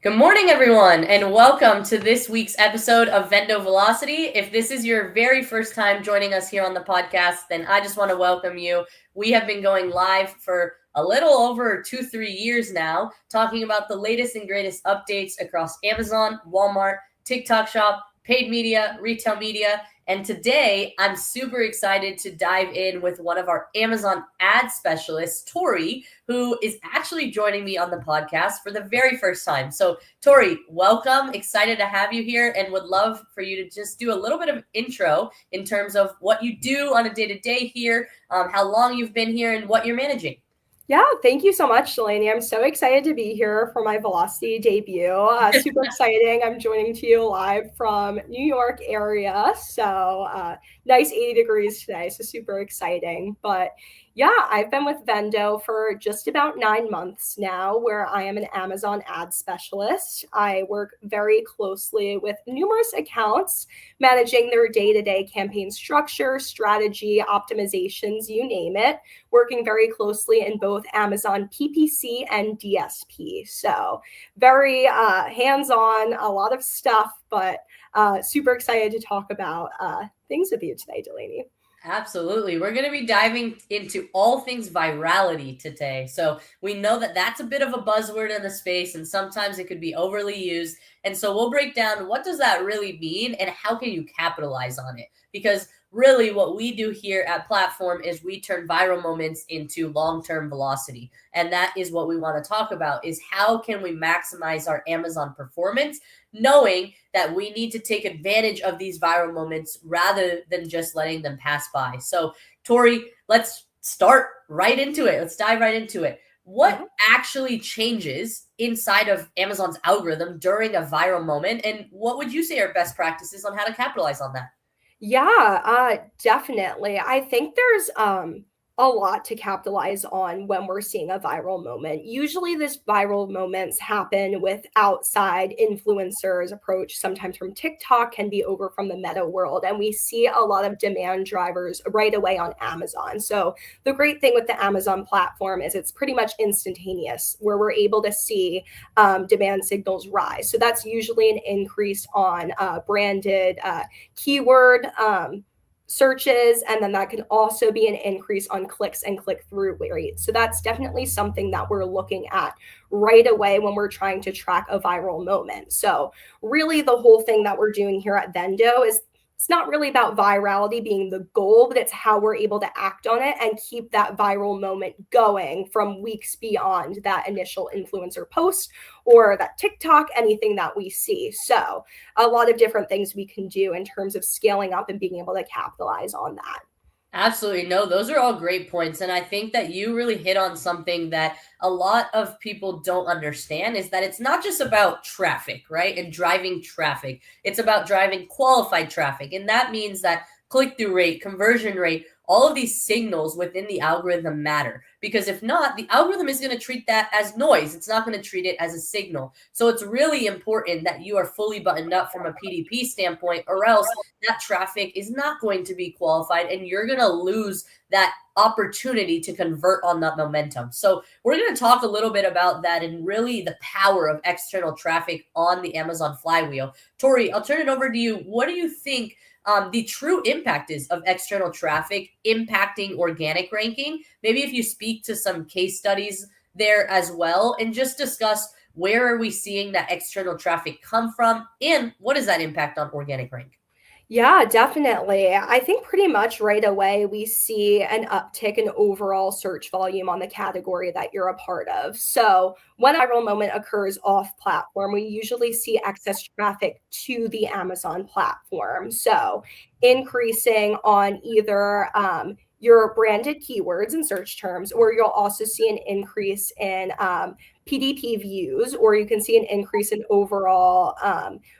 Good morning, everyone, and welcome to this week's episode of Vendo Velocity. If this is your very first time joining us here on the podcast, then I just want to welcome you. We have been going live for a little over 2-3 years now, talking about the latest and greatest updates across Amazon, Walmart, TikTok Shop, paid media, retail media. And today, I'm super excited to dive in with one of our Amazon ad specialists, Tori, who is actually joining me on the podcast for the very first time. So, Tori, welcome. Excited to have you here and would love for you to just do a little bit of intro in terms of what you do on a day-to-day here, how long you've been here, and what you're managing. Yeah, thank you so much, Delaney. I'm so excited to be here for my Velocity debut. Super exciting. I'm joining to you live from New York area. So nice 80 degrees today. So super exciting. But yeah, I've been with Vendo for just about 9 months now, where I am an Amazon ad specialist. I work very closely with numerous accounts, managing their day-to-day campaign structure, strategy, optimizations, you name it, working very closely in both Amazon PPC and DSP. So very hands-on, a lot of stuff, but super excited to talk about things with you today, Delaney. Absolutely. We're going to be diving into all things virality today. So we know that that's a bit of a buzzword in the space, and sometimes it could be overly used. And so we'll break down what does that really mean and how can you capitalize on it? Because really what we do here at Platform is we turn viral moments into long-term velocity. And that is what we want to talk about is how can we maximize our Amazon performance, knowing that we need to take advantage of these viral moments rather than just letting them pass by. So, Tori, let's start right into it. Let's dive right into it. What actually changes inside of Amazon's algorithm during a viral moment? And what would you say are best practices on how to capitalize on that? Yeah, definitely. I think there's a lot to capitalize on when we're seeing a viral moment. Usually these viral moments happen with outside influencers approach, sometimes from TikTok, can be over from the meta world. And we see a lot of demand drivers right away on Amazon. So the great thing with the Amazon platform is it's pretty much instantaneous, where we're able to see demand signals rise. So that's usually an increase on branded keyword searches, and then that can also be an increase on clicks and click-through rates. So that's definitely something that we're looking at right away when we're trying to track a viral moment. So really the whole thing that we're doing here at Vendo is it's not really about virality being the goal, but it's how we're able to act on it and keep that viral moment going from weeks beyond that initial influencer post or that TikTok, anything that we see. So a lot of different things we can do in terms of scaling up and being able to capitalize on that. Absolutely. No, those are all great points. And I think that you really hit on something that a lot of people don't understand is that it's not just about traffic, right? And driving traffic. It's about driving qualified traffic. And that means that click-through rate, conversion rate, all of these signals within the algorithm matter. Because if not, the algorithm is going to treat that as noise. It's not going to treat it as a signal. So it's really important that you are fully buttoned up from a PDP standpoint, or else that traffic is not going to be qualified and you're going to lose that opportunity to convert on that momentum. So we're going to talk a little bit about that and really the power of external traffic on the Amazon flywheel. Tori, I'll turn it over to you. What do you think the true impact is of external traffic impacting organic ranking? Maybe if you speak to some case studies there as well and just discuss where are we seeing that external traffic come from and what does that impact on organic rank? Yeah, definitely. I think pretty much right away we see an uptick in overall search volume on the category that you're a part of. So when a viral moment occurs off platform, we usually see excess traffic to the Amazon platform. So increasing on either your branded keywords and search terms, or you'll also see an increase in PDP views, or you can see an increase in overall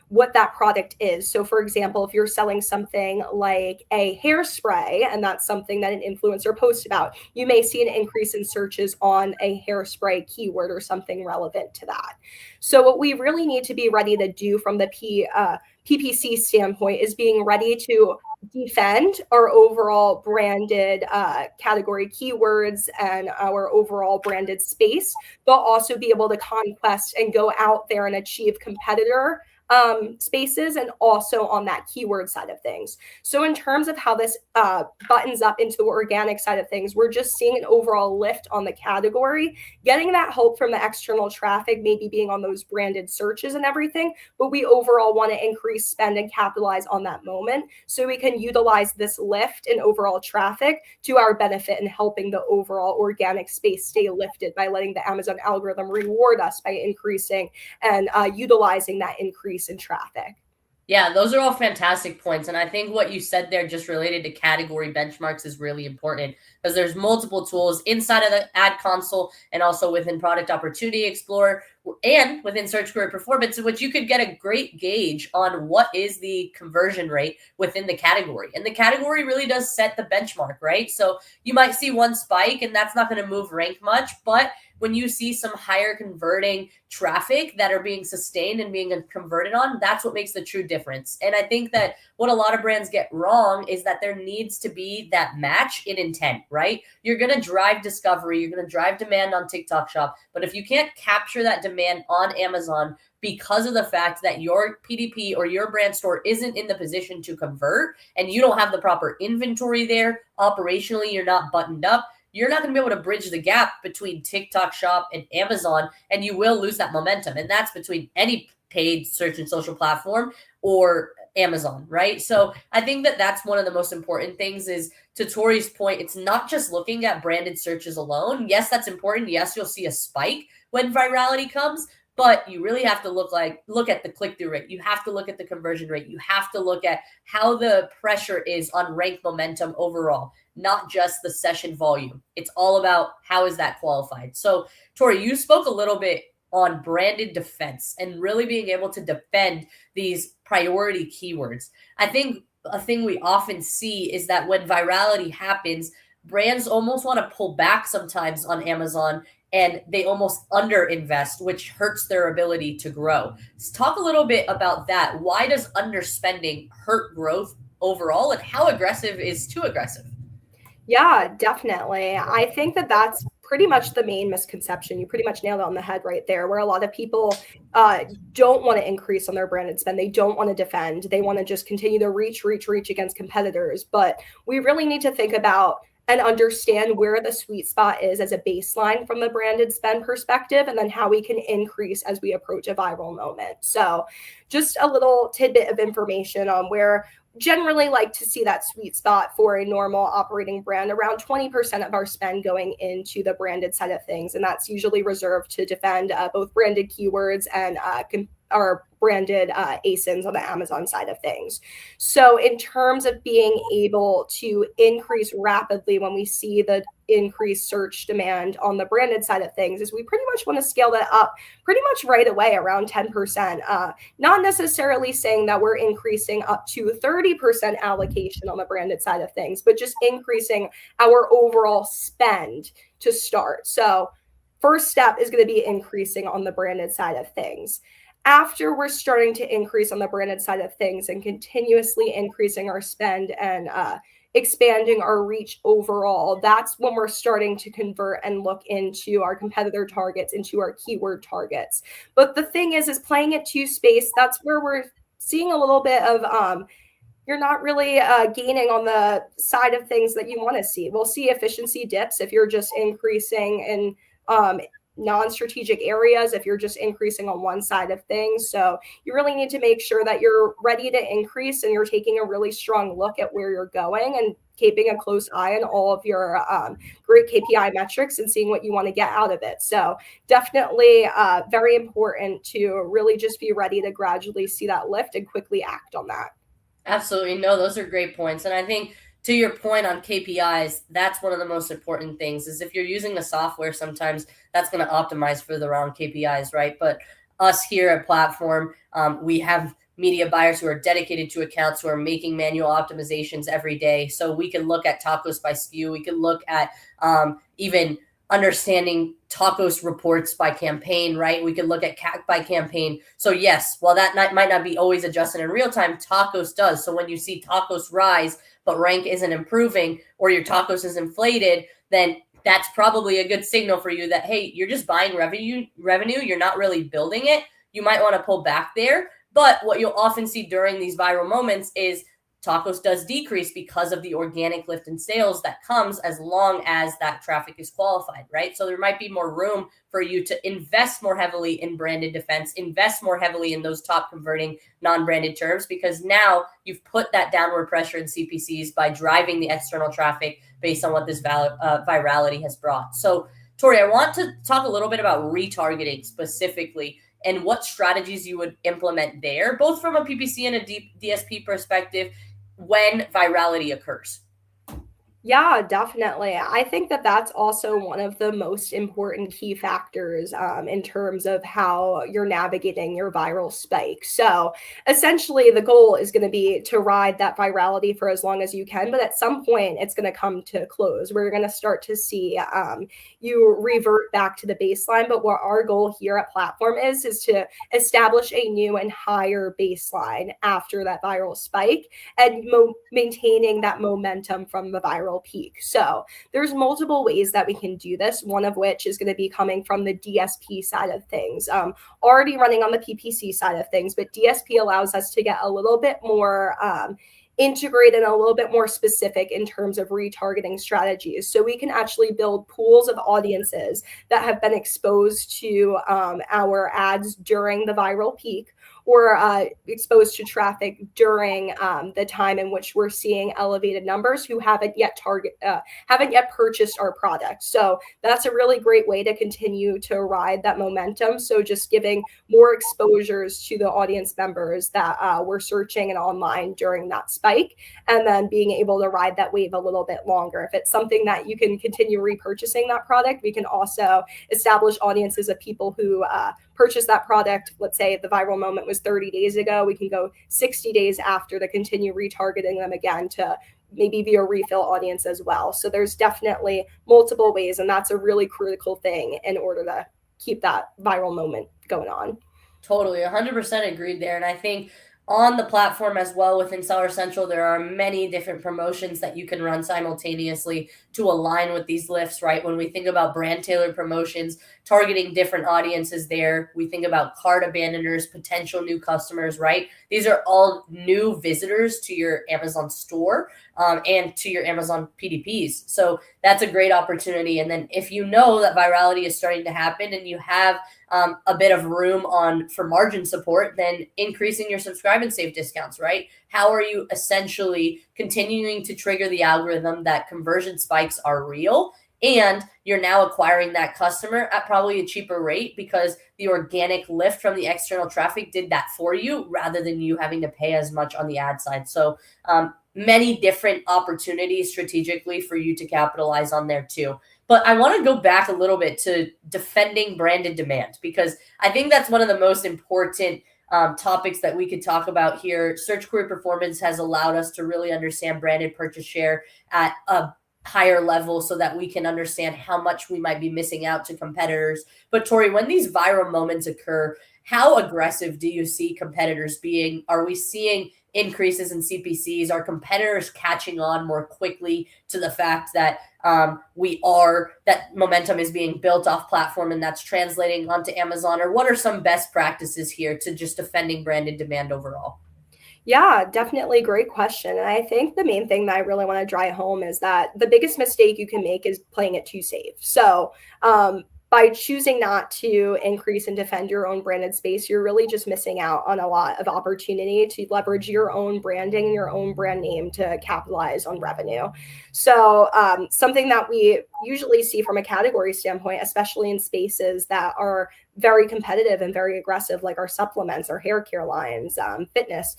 what that product is. So for example, if you're selling something like a hairspray, and that's something that an influencer posts about, you may see an increase in searches on a hairspray keyword or something relevant to that. So what we really need to be ready to do from the PPC standpoint is being ready to defend our overall branded category keywords and our overall branded space, but also be able to conquest and go out there and achieve competitor spaces and also on that keyword side of things. So in terms of how this buttons up into the organic side of things, we're just seeing an overall lift on the category, getting that help from the external traffic, maybe being on those branded searches and everything, but we overall want to increase spend and capitalize on that moment so we can utilize this lift in overall traffic to our benefit and helping the overall organic space stay lifted by letting the Amazon algorithm reward us by increasing and utilizing that increase in traffic. Yeah, those are all fantastic points. And I think what you said there just related to category benchmarks is really important because there's multiple tools inside of the ad console and also within Product Opportunity Explorer and within Search Query Performance, in which you could get a great gauge on what is the conversion rate within the category. And the category really does set the benchmark, right? So you might see one spike and that's not going to move rank much, but when you see some higher converting traffic that are being sustained and being converted on, that's what makes the true difference. And I think that what a lot of brands get wrong is that there needs to be that match in intent, right? You're going to drive discovery, you're going to drive demand on TikTok Shop, but if you can't capture that demand on Amazon because of the fact that your PDP or your brand store isn't in the position to convert and you don't have the proper inventory there, operationally you're not buttoned up, you're not going to be able to bridge the gap between TikTok Shop and Amazon, and you will lose that momentum. And that's between any paid search and social platform or Amazon, right? So I think that that's one of the most important things is, to Tori's point, it's not just looking at branded searches alone. Yes, that's important. Yes, you'll see a spike when virality comes, but you really have to look at the click-through rate. You have to look at the conversion rate. You have to look at how the pressure is on rank momentum overall, not just the session volume. It's all about how is that qualified. So Tori, you spoke a little bit on branded defense and really being able to defend these priority keywords. I think a thing we often see is that when virality happens, brands almost want to pull back sometimes on Amazon and they almost underinvest, which hurts their ability to grow. Let's talk a little bit about that. Why does underspending hurt growth overall, and how aggressive is too aggressive? Yeah, definitely. I think that that's pretty much the main misconception. You pretty much nailed it on the head right there, where a lot of people don't want to increase on their branded spend. They don't want to defend. They want to just continue to reach against competitors. But we really need to think about and understand where the sweet spot is as a baseline from the branded spend perspective, and then how we can increase as we approach a viral moment. So just a little tidbit of information on where generally like to see that sweet spot for a normal operating brand, around 20% of our spend going into the branded side of things. And that's usually reserved to defend both branded keywords and our branded ASINs on the Amazon side of things. So in terms of being able to increase rapidly when we see the increased search demand on the branded side of things, is we pretty much want to scale that up pretty much right away, around 10%. Not necessarily saying that we're increasing up to 30% allocation on the branded side of things, but just increasing our overall spend to start. So first step is going to be increasing on the branded side of things. After we're starting to increase on the branded side of things and continuously increasing our spend and expanding our reach overall, that's when we're starting to convert and look into our competitor targets, into our keyword targets. But the thing is playing it to space, that's where we're seeing a little bit of you're not really gaining on the side of things that you want to see. We'll see efficiency dips if you're just increasing in non-strategic areas, if you're just increasing on one side of things. So you really need to make sure that you're ready to increase and you're taking a really strong look at where you're going and keeping a close eye on all of your great KPI metrics and seeing what you want to get out of it. So definitely very important to really just be ready to gradually see that lift and quickly act on that. Absolutely. No, those are great points. And I think to your point on KPIs, that's one of the most important things is if you're using the software, sometimes that's going to optimize for the wrong KPIs, right? But us here at Platform, we have media buyers who are dedicated to accounts who are making manual optimizations every day. So we can look at tacos by SKU. We can look at even understanding tacos reports by campaign, right? We could look at CAC by campaign. So yes, while that might not be always adjusted in real time, tacos does. So when you see tacos rise, but rank isn't improving, or your tacos is inflated, then that's probably a good signal for you that, hey, you're just buying revenue, you're not really building it. You might want to pull back there. But what you'll often see during these viral moments is tacos does decrease because of the organic lift in sales that comes as long as that traffic is qualified, right? So there might be more room for you to invest more heavily in branded defense, invest more heavily in those top converting non-branded terms, because now you've put that downward pressure in CPCs by driving the external traffic based on what this virality has brought. So Tori, I want to talk a little bit about retargeting specifically and what strategies you would implement there, both from a PPC and a DSP perspective, when virality occurs. Yeah, definitely. I think that that's also one of the most important key factors in terms of how you're navigating your viral spike. So essentially, the goal is going to be to ride that virality for as long as you can, but at some point, it's going to come to a close. We're going to start to see you revert back to the baseline. But what our goal here at Platform is to establish a new and higher baseline after that viral spike and maintaining that momentum from the viral peak. So there's multiple ways that we can do this, one of which is going to be coming from the DSP side of things, already running on the PPC side of things, but DSP allows us to get a little bit more integrated and a little bit more specific in terms of retargeting strategies. So we can actually build pools of audiences that have been exposed to our ads during the viral peak, or exposed to traffic during the time in which we're seeing elevated numbers who haven't yet purchased our product. So that's a really great way to continue to ride that momentum. So just giving more exposures to the audience members that were searching and online during that spike, and then being able to ride that wave a little bit longer. If it's something that you can continue repurchasing that product, we can also establish audiences of people who purchase that product. Let's say the viral moment was 30 days ago. We can go 60 days after to continue retargeting them again to maybe be a refill audience as well. So there's definitely multiple ways, and that's a really critical thing in order to keep that viral moment going on. Totally, 100% agreed there. And I think on the platform as well within Seller Central, there are many different promotions that you can run simultaneously to align with these lifts, right? When we think about brand tailored promotions, targeting different audiences there, we think about cart abandoners, potential new customers, right? These are all new visitors to your Amazon store and to your Amazon PDPs. So that's a great opportunity. And then if you know that virality is starting to happen and you have a bit of room for margin support, then increasing your subscribe and save discounts, right? How are you essentially continuing to trigger the algorithm that conversion spikes are real, and you're now acquiring that customer at probably a cheaper rate because the organic lift from the external traffic did that for you rather than you having to pay as much on the ad side. So many different opportunities strategically for you to capitalize on there too. But I want to go back a little bit to defending branded demand, because I think that's one of the most important topics that we could talk about here. Search query performance has allowed us to really understand branded purchase share at a higher level so that we can understand how much we might be missing out to competitors. But Tori, when these viral moments occur, how aggressive do you see competitors being? Are we seeing increases in CPCs? Are competitors catching on more quickly to the fact that that momentum is being built off platform and that's translating onto Amazon? Or what are some best practices here to just defending branded demand overall? Yeah, definitely. Great question. And I think the main thing that I really want to drive home is that the biggest mistake you can make is playing it too safe. So, by choosing not to increase and defend your own branded space, you're really just missing out on a lot of opportunity to leverage your own branding and your own brand name to capitalize on revenue. So something that we usually see from a category standpoint, especially in spaces that are very competitive and very aggressive, like our supplements, our hair care lines, fitness,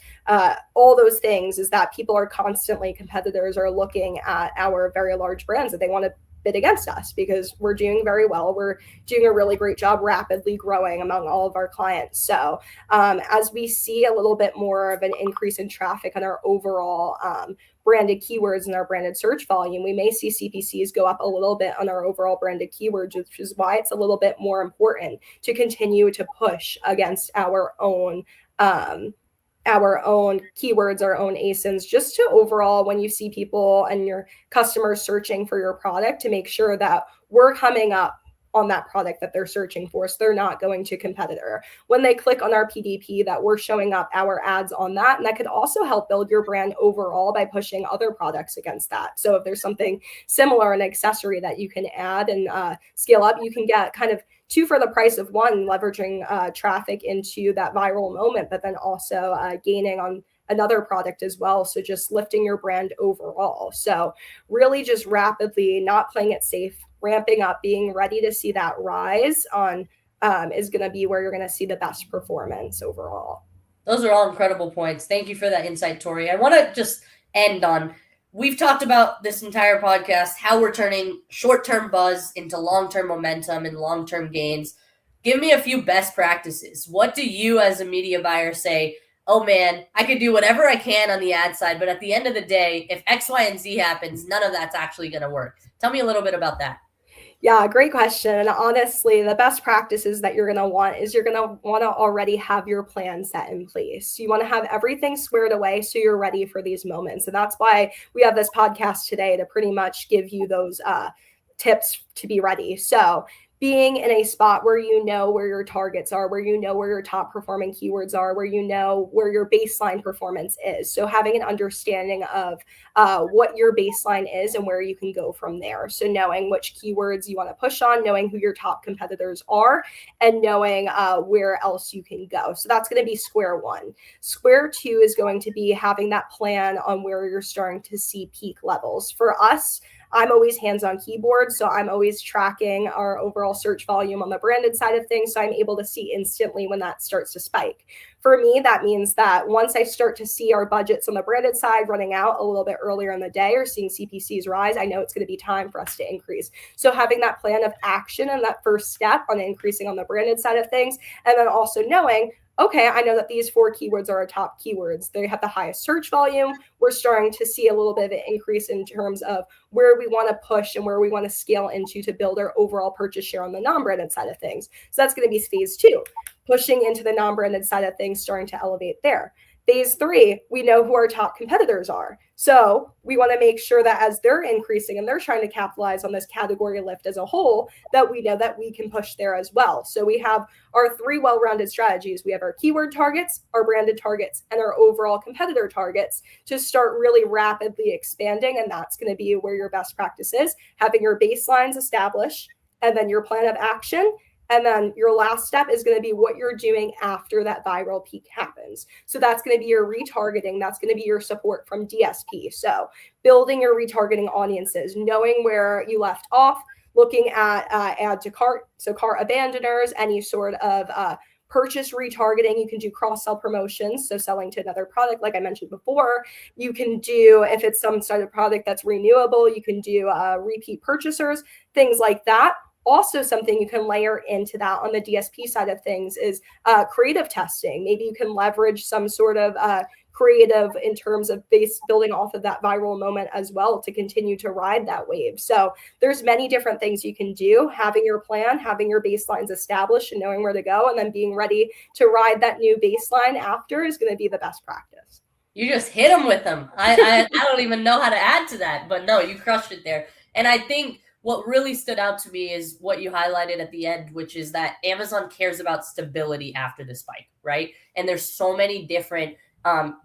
all those things, is that competitors are looking at our very large brands that they want to bid against us because we're doing very well. We're doing a really great job rapidly growing among all of our clients. So as we see a little bit more of an increase in traffic on our overall branded keywords and our branded search volume, we may see CPCs go up a little bit on our overall branded keywords, which is why it's a little bit more important to continue to push against our own keywords, our own ASINs, just to overall, when you see people and your customers searching for your product, to make sure that we're coming up on that product that they're searching for, so they're not going to competitor. When they click on our PDP, that we're showing up our ads on that, and that could also help build your brand overall by pushing other products against that. So if there's something similar, an accessory that you can add and scale up, you can get kind of two for the price of one, leveraging traffic into that viral moment, but then also gaining on another product as well. So just lifting your brand overall. So really just rapidly, not playing it safe, ramping up, being ready to see that rise on is going to be where you're going to see the best performance overall. Those are all incredible points. Thank you for that insight, Tori. I want to just end on, we've talked about this entire podcast, how we're turning short-term buzz into long-term momentum and long-term gains. Give me a few best practices. What do you as a media buyer say, oh man, I could do whatever I can on the ad side, but at the end of the day, if X, Y, and Z happens, none of that's actually going to work. Tell me a little bit about that. Yeah, great question. And honestly, the best practices that you're going to want is you're going to want to already have your plan set in place. You want to have everything squared away so you're ready for these moments. And that's why we have this podcast today, to pretty much give you those tips to be ready. So being in a spot where you know where your targets are, where you know where your top performing keywords are, where you know where your baseline performance is. So having an understanding of what your baseline is and where you can go from there. So knowing which keywords you want to push on, knowing who your top competitors are, and knowing where else you can go. So that's going to be square one. Square two is going to be having that plan on where you're starting to see peak levels. For us, I'm always hands-on keyboard, so I'm always tracking our overall search volume on the branded side of things, so I'm able to see instantly when that starts to spike. For me, that means that once I start to see our budgets on the branded side running out a little bit earlier in the day, or seeing CPCs rise, I know it's going to be time for us to increase. So having that plan of action and that first step on increasing on the branded side of things, and then also knowing, okay, I know that these 4 keywords are our top keywords. They have the highest search volume. We're starting to see a little bit of an increase in terms of where we want to push and where we want to scale into to build our overall purchase share on the non-branded side of things. So that's going to be phase 2, pushing into the non-branded side of things, starting to elevate there. Phase 3, we know who our top competitors are. So we want to make sure that as they're increasing and they're trying to capitalize on this category lift as a whole, that we know that we can push there as well. So we have our 3 well-rounded strategies. We have our keyword targets, our branded targets, and our overall competitor targets to start really rapidly expanding. And that's going to be where your best practice is, having your baselines established, and then your plan of action. And then your last step is going to be what you're doing after that viral peak happens. So that's going to be your retargeting. That's going to be your support from DSP. So building your retargeting audiences, knowing where you left off, looking at add to cart, so cart abandoners, any sort of purchase retargeting. You can do cross-sell promotions, so selling to another product, like I mentioned before. You can do, if it's some sort of product that's renewable, you can do repeat purchasers, things like that. Also, something you can layer into that on the DSP side of things is creative testing. Maybe you can leverage some sort of creative in terms of building off of that viral moment as well to continue to ride that wave. So there's many different things you can do. Having your plan, having your baselines established and knowing where to go, and then being ready to ride that new baseline after is going to be the best practice. You just hit them with them. I don't even know how to add to that, but no, you crushed it there. And I think what really stood out to me is what you highlighted at the end, which is that Amazon cares about stability after the spike, right? And there's so many different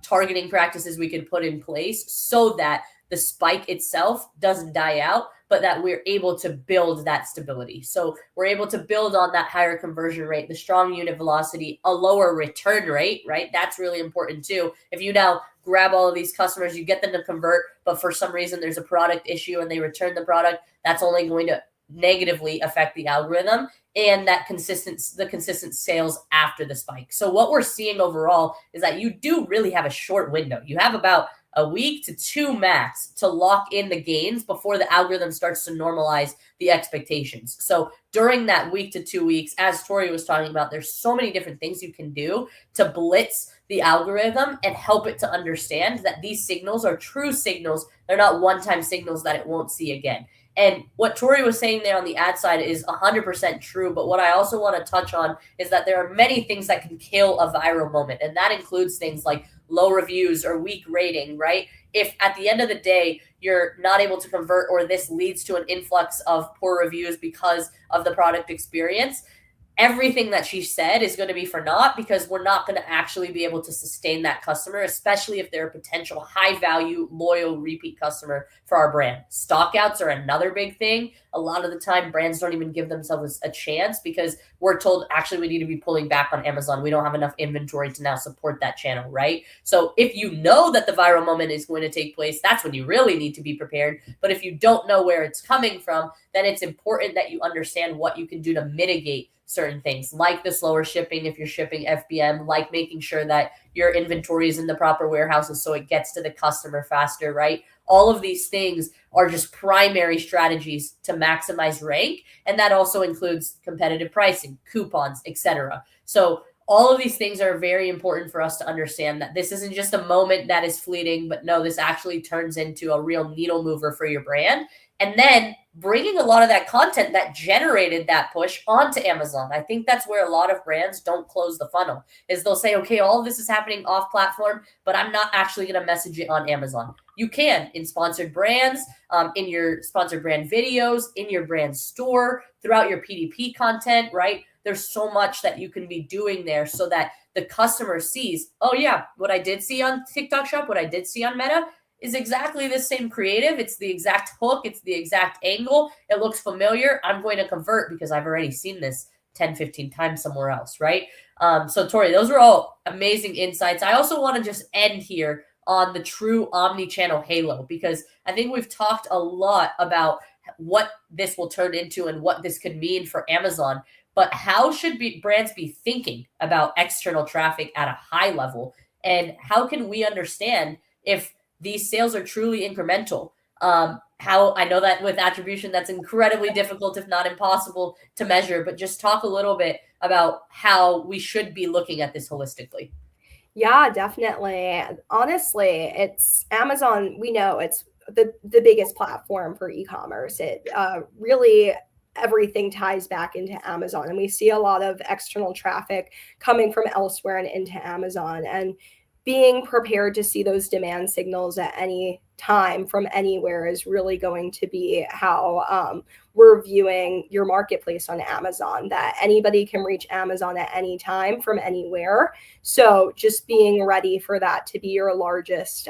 targeting practices we can put in place so that the spike itself doesn't die out, but that we're able to build that stability. So we're able to build on that higher conversion rate, the strong unit velocity, a lower return rate, right? That's really important too. If you now grab all of these customers, you get them to convert, but for some reason there's a product issue and they return the product, that's only going to negatively affect the algorithm and the consistent sales after the spike. So what we're seeing overall is that you do really have a short window. You have about a week to 2 max to lock in the gains before the algorithm starts to normalize the expectations. So during that week to 2 weeks, as Tori was talking about, there's so many different things you can do to blitz the algorithm and help it to understand that these signals are true signals. They're not one-time signals that it won't see again. And what Tori was saying there on the ad side is 100% true. But what I also want to touch on is that there are many things that can kill a viral moment. And that includes things like low reviews or weak rating, right? If at the end of the day, you're not able to convert or this leads to an influx of poor reviews because of the product experience, everything that she said is going to be for naught, because we're not going to actually be able to sustain that customer, especially if they're a potential high value, loyal, repeat customer for our brand. Stockouts are another big thing. A lot of the time, brands don't even give themselves a chance because we're told, actually, we need to be pulling back on Amazon. We don't have enough inventory to now support that channel, right? So if you know that the viral moment is going to take place, that's when you really need to be prepared. But if you don't know where it's coming from, then it's important that you understand what you can do to mitigate certain things, like the slower shipping if you're shipping FBM, like making sure that your inventory is in the proper warehouses so it gets to the customer faster, right? All of these things are just primary strategies to maximize rank, and that also includes competitive pricing, coupons, etc. So all of these things are very important for us to understand that this isn't just a moment that is fleeting, but no, this actually turns into a real needle mover for your brand. And then bringing a lot of that content that generated that push onto Amazon. I think that's where a lot of brands don't close the funnel, is they'll say, okay, all of this is happening off platform, but I'm not actually going to message it on Amazon. You can in sponsored brands, in your sponsored brand videos, in your brand store, throughout your PDP content, right? There's so much that you can be doing there so that the customer sees, oh yeah, what I did see on TikTok Shop, what I did see on Meta is exactly the same creative. It's the exact hook. It's the exact angle. It looks familiar. I'm going to convert because I've already seen this 10, 15 times somewhere else, right? So Tori, those are all amazing insights. I also want to just end here on the true omni-channel halo, because I think we've talked a lot about what this will turn into and what this could mean for Amazon. But how should brands be thinking about external traffic at a high level? And how can we understand if these sales are truly incremental? How I know that with attribution, that's incredibly difficult, if not impossible to measure, but just talk a little bit about how we should be looking at this holistically. Yeah, definitely. Honestly, it's Amazon. We know it's the biggest platform for e-commerce. It really everything ties back into Amazon, and we see a lot of external traffic coming from elsewhere and into Amazon. And being prepared to see those demand signals at any time from anywhere is really going to be how we're viewing your marketplace on Amazon, that anybody can reach Amazon at any time from anywhere. So just being ready for that to be your largest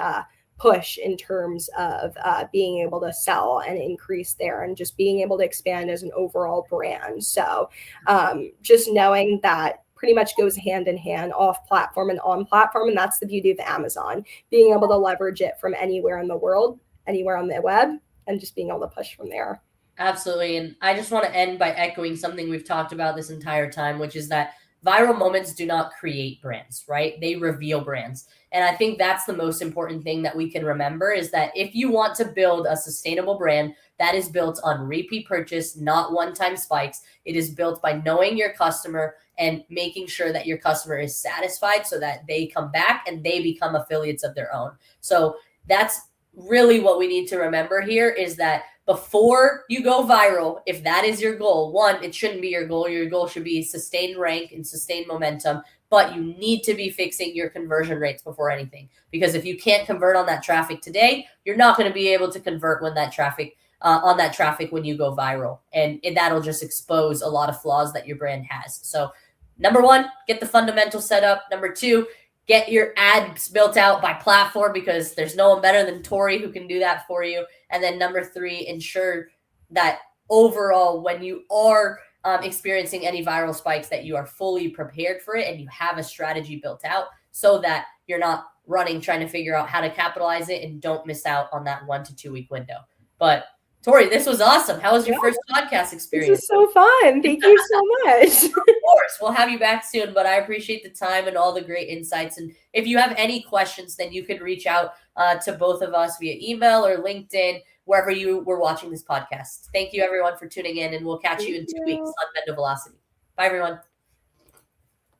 push in terms of being able to sell and increase there, and just being able to expand as an overall brand. So just knowing that pretty much goes hand in hand, off platform and on platform. And that's the beauty of Amazon, being able to leverage it from anywhere in the world, anywhere on the web, and just being able to push from there. Absolutely. And I just want to end by echoing something we've talked about this entire time, which is that viral moments do not create brands, right? They reveal brands. And I think that's the most important thing that we can remember, is that if you want to build a sustainable brand that is built on repeat purchase, not one-time spikes, it is built by knowing your customer and making sure that your customer is satisfied so that they come back and they become affiliates of their own. So that's really what we need to remember here, is that before you go viral, if that is your goal, one, it shouldn't be your goal. Your goal should be sustained rank and sustained momentum, but you need to be fixing your conversion rates before anything. Because if you can't convert on that traffic today, you're not going to be able to convert when that traffic on that traffic when you go viral. And that'll just expose a lot of flaws that your brand has. So number one, get the fundamentals set up. Number two, get your ads built out by platform, because there's no one better than Tori who can do that for you. And then number three, ensure that overall, when you are experiencing any viral spikes, that you are fully prepared for it and you have a strategy built out so that you're not running trying to figure out how to capitalize it and don't miss out on that 1 to 2 week window. But Tori, this was awesome. How was your Yeah. first podcast This experience? is so fun. Thank you so much. Of course, we'll have you back soon, but I appreciate the time and all the great insights. And if you have any questions, then you could reach out to both of us via email or LinkedIn, wherever you were watching this podcast. Thank you, everyone, for tuning in, and we'll catch you in 2 weeks on Vendo Velocity. Bye, everyone.